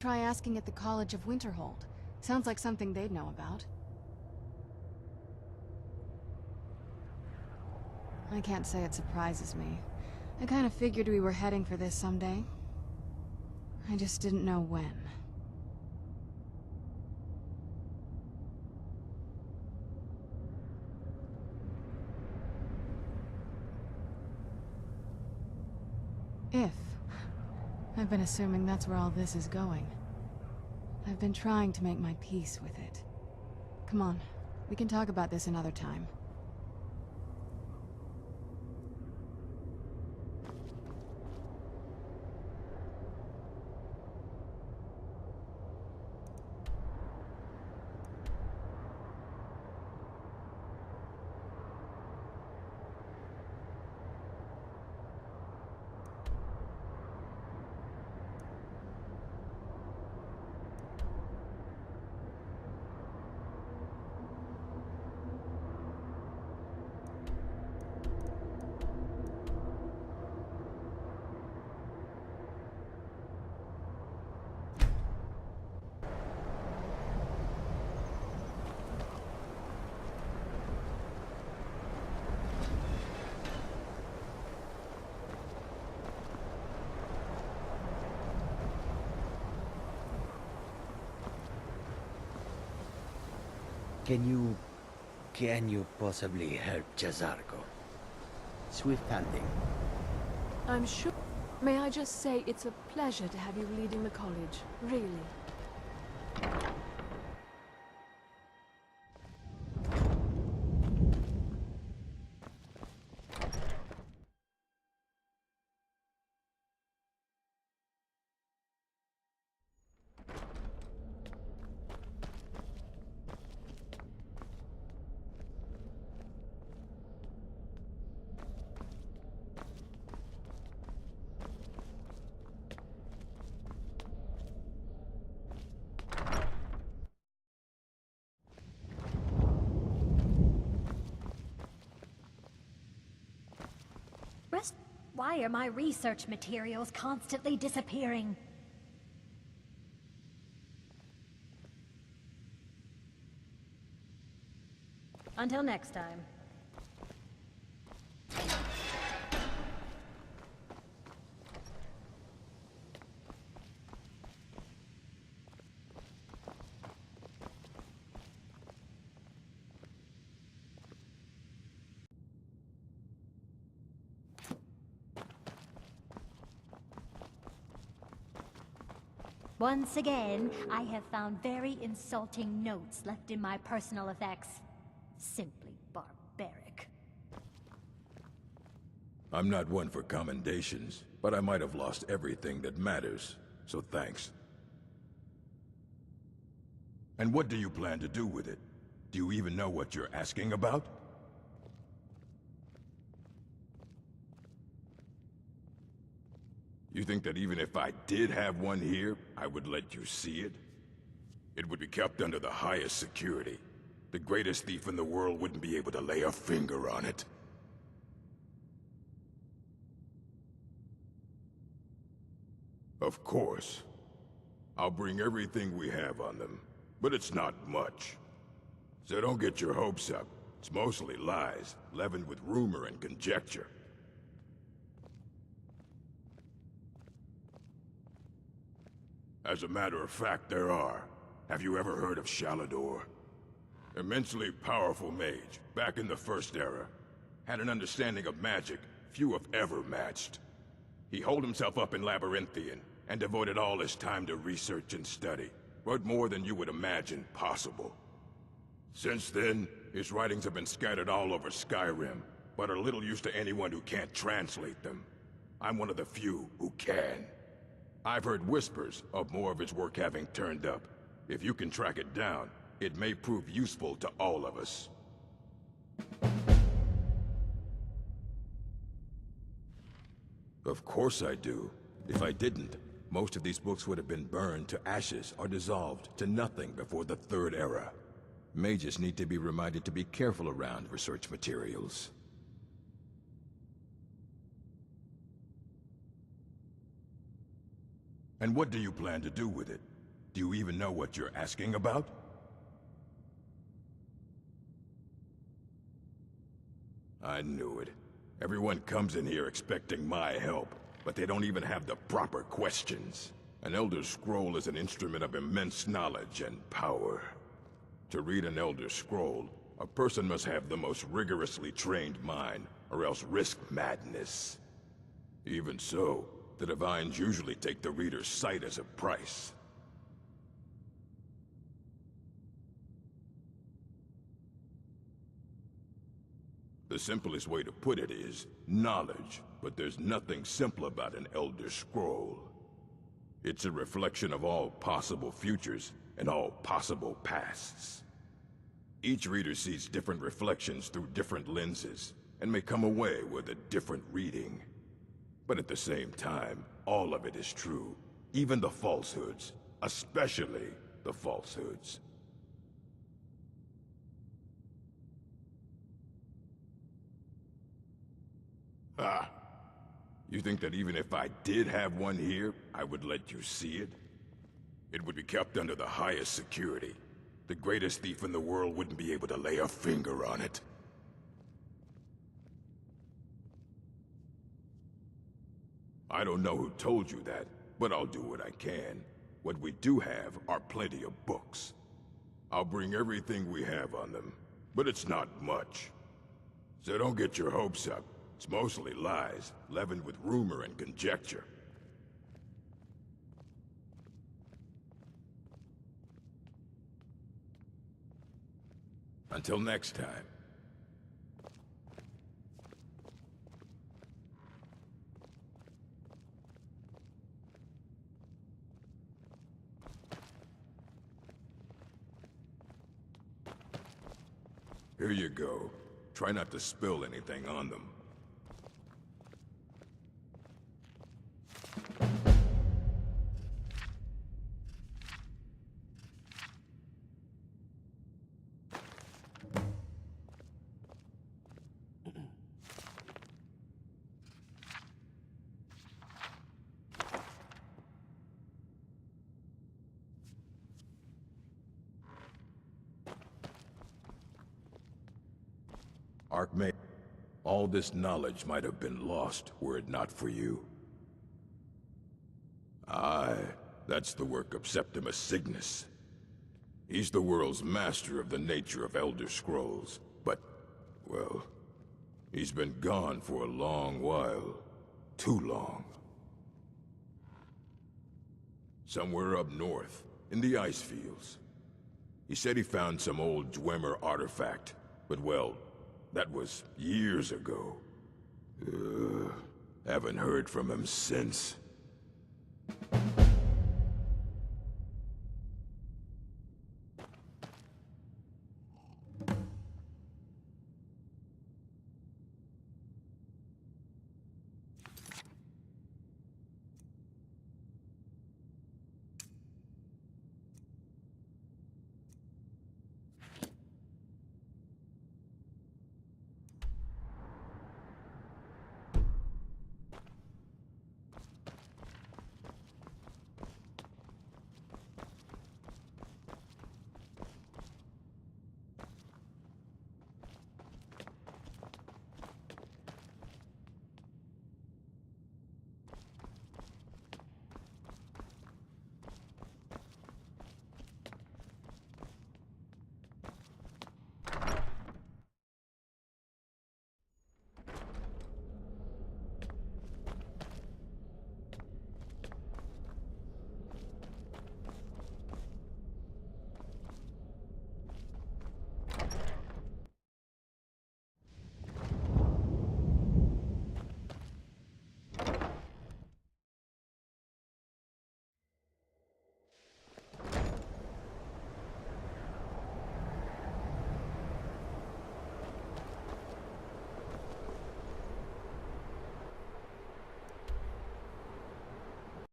try asking at the College of Winterhold. Sounds like something they'd know about. I can't say it surprises me. I kind of figured we were heading for this someday. I just didn't know when. If. I've been assuming that's where all this is going. I've been trying to make my peace with it. Come on, we can talk about this another time. Can you possibly help Jazargo? Swift handing. I'm sure. May I just say it's a pleasure to have you leading the college, really. Why are my research materials constantly disappearing? Until next time. Once again, I have found very insulting notes left in my personal effects. Simply barbaric. I'm not one for commendations, but I might have lost everything that matters, so thanks. And what do you plan to do with it? Do you even know what you're asking about? You think that even if I did have one here, I would let you see it? It would be kept under the highest security. The greatest thief in the world wouldn't be able to lay a finger on it. Of course. I'll bring everything we have on them, but it's not much. So don't get your hopes up. It's mostly lies, leavened with rumor and conjecture. As a matter of fact, there are. Have you ever heard of Shalador? Immensely powerful mage, back in the First Era. Had an understanding of magic few have ever matched. He holed himself up in Labyrinthian, and devoted all his time to research and study. Wrote more than you would imagine possible. Since then, his writings have been scattered all over Skyrim, but are little use to anyone who can't translate them. I'm one of the few who can. I've heard whispers of more of his work having turned up. If you can track it down, it may prove useful to all of us. Of course I do. If I didn't, most of these books would have been burned to ashes or dissolved to nothing before the Third Era. Mages need to be reminded to be careful around research materials. And what do you plan to do with it? Do you even know what you're asking about? I knew it. Everyone comes in here expecting my help, but they don't even have the proper questions. An Elder Scroll is an instrument of immense knowledge and power. To read an Elder Scroll, a person must have the most rigorously trained mind, or else risk madness. Even so, the Divines usually take the reader's sight as a price. The simplest way to put it is knowledge, but there's nothing simple about an Elder Scroll. It's a reflection of all possible futures and all possible pasts. Each reader sees different reflections through different lenses, and may come away with a different reading. But at the same time, all of it is true, even the falsehoods, especially the falsehoods. Ah, you think that even if I did have one here, I would let you see it? It would be kept under the highest security. The greatest thief in the world wouldn't be able to lay a finger on it. I don't know who told you that, but I'll do what I can. What we do have are plenty of books. I'll bring everything we have on them, but it's not much. So don't get your hopes up. It's mostly lies, leavened with rumor and conjecture. Until next time. Here you go. Try not to spill anything on them. Archmage, all this knowledge might have been lost were it not for you. Aye, that's the work of Septimus Cygnus. He's the world's master of the nature of Elder Scrolls, but, well, he's been gone for a long while. Too long. Somewhere up north, in the ice fields. He said he found some old Dwemer artifact, but well, that was years ago. Haven't heard from him since.